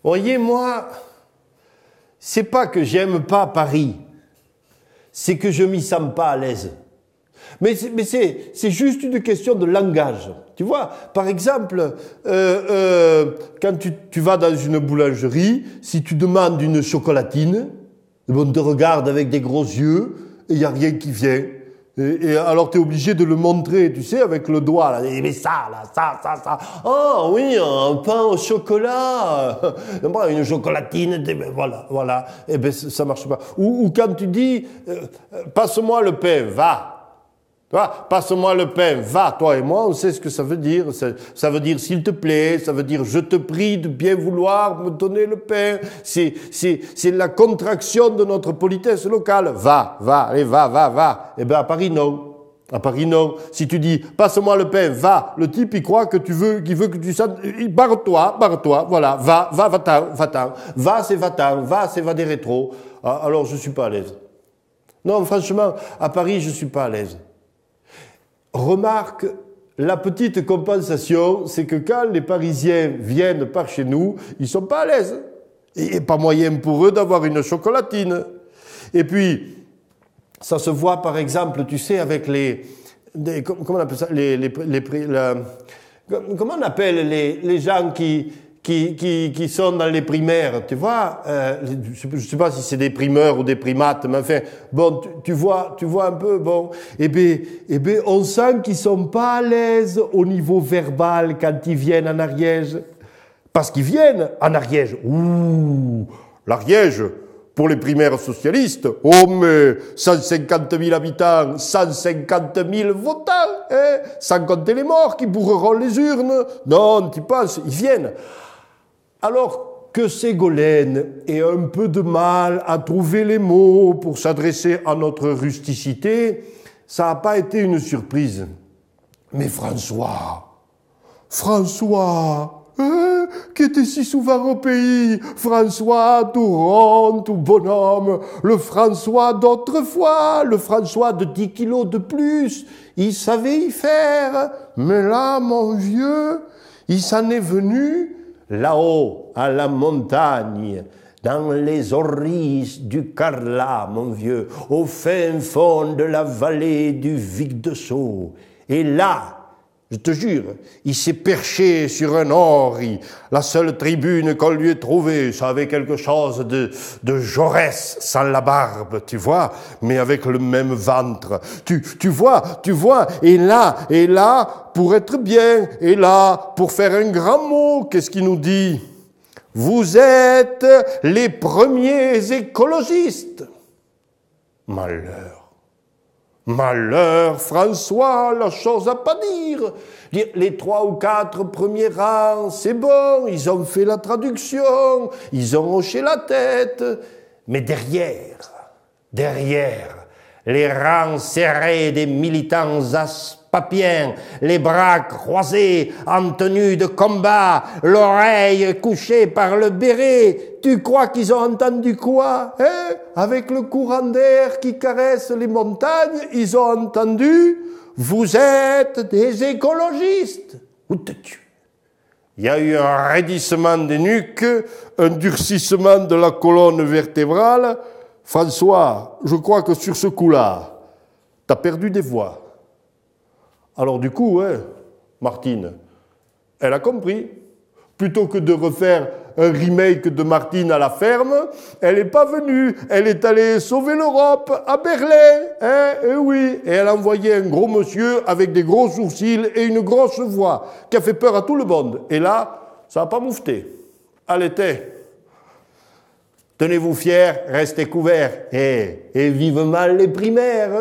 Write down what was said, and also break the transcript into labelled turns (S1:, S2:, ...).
S1: Voyez, moi, c'est pas que j'aime pas Paris, c'est que je m'y sens pas à l'aise. Mais c'est juste une question de langage. Tu vois, par exemple, quand tu vas dans une boulangerie, si tu demandes une chocolatine, on te regarde avec des gros yeux et il n'y a rien qui vient. Et alors tu es obligé de le montrer, tu sais, avec le doigt, là. Mais ça, là, ça. Oh oui, un pain au chocolat. Une chocolatine, voilà. Eh ben, ça marche pas. Ou quand tu dis, passe-moi le pain, va. Passe-moi le pain, va, toi et moi, on sait ce que ça veut dire. Ça veut dire s'il te plaît, ça veut dire je te prie de bien vouloir me donner le pain. C'est la contraction de notre politesse locale. Va. Eh ben, à Paris, non. À Paris, non. Si tu dis, passe-moi le pain, va, le type, il croit que qu'il veut que tu sentes, barre-toi, voilà, va-t'en. Va, c'est va des rétros. Alors, je suis pas à l'aise. Non, franchement, à Paris, je suis pas à l'aise. Remarque, la petite compensation, c'est que quand les Parisiens viennent par chez nous, ils sont pas à l'aise. Et pas moyen pour eux d'avoir une chocolatine. Et puis, ça se voit par exemple, tu sais, avec comment on appelle ça, comment on appelle les gens qui sont dans les primaires, tu vois, je sais pas si c'est des primeurs ou des primates, mais enfin, bon, tu vois un peu, bon, eh ben, on sent qu'ils sont pas à l'aise au niveau verbal quand ils viennent en Ariège. Parce qu'ils viennent en Ariège. Ouh, l'Ariège, pour les primaires socialistes, oh mais 150 000 habitants, 150 000 votants, hein, sans compter les morts qui bourreront les urnes. Non, tu penses, ils viennent. Alors que Ségolène ait un peu de mal à trouver les mots pour s'adresser à notre rusticité, ça n'a pas été une surprise. Mais François, qui était si souvent au pays, François tout rond, tout bonhomme, le François d'autrefois, le François de 10 kilos de plus, il savait y faire. Mais là, mon vieux, il s'en est venu là-haut, à la montagne, dans les orices du Carlat, mon vieux, au fin fond de la vallée du Vic de Sceaux. Et là, je te jure, il s'est perché sur un orri. La seule tribune qu'on lui ait trouvée, ça avait quelque chose de Jaurès sans la barbe, tu vois, mais avec le même ventre. Tu vois, et là, pour être bien, et là, pour faire un grand mot, qu'est-ce qu'il nous dit? Vous êtes les premiers écologistes. Malheur, François, la chose à pas dire. Les 3 ou 4 premiers rangs, c'est bon, ils ont fait la traduction, ils ont hoché la tête. Mais derrière, les rangs serrés des militants aspapiens, les bras croisés en tenue de combat, l'oreille couchée par le béret, tu crois qu'ils ont entendu quoi, hein? Avec le courant d'air qui caresse les montagnes, ils ont entendu « Vous êtes des écologistes !» Où te tue? Il y a eu un raidissement des nuques, un durcissement de la colonne vertébrale. François, je crois que sur ce coup-là, t'as perdu des voix. Alors du coup, Martine, elle a compris. Plutôt que de refaire un remake de Martine à la ferme, elle n'est pas venue. Elle est allée sauver l'Europe à Berlin. Et oui. Et elle a envoyé un gros monsieur avec des gros sourcils et une grosse voix qui a fait peur à tout le monde. Et là, ça n'a pas moufté. Allez, tenez-vous fiers, restez couverts. Et vivement les primaires.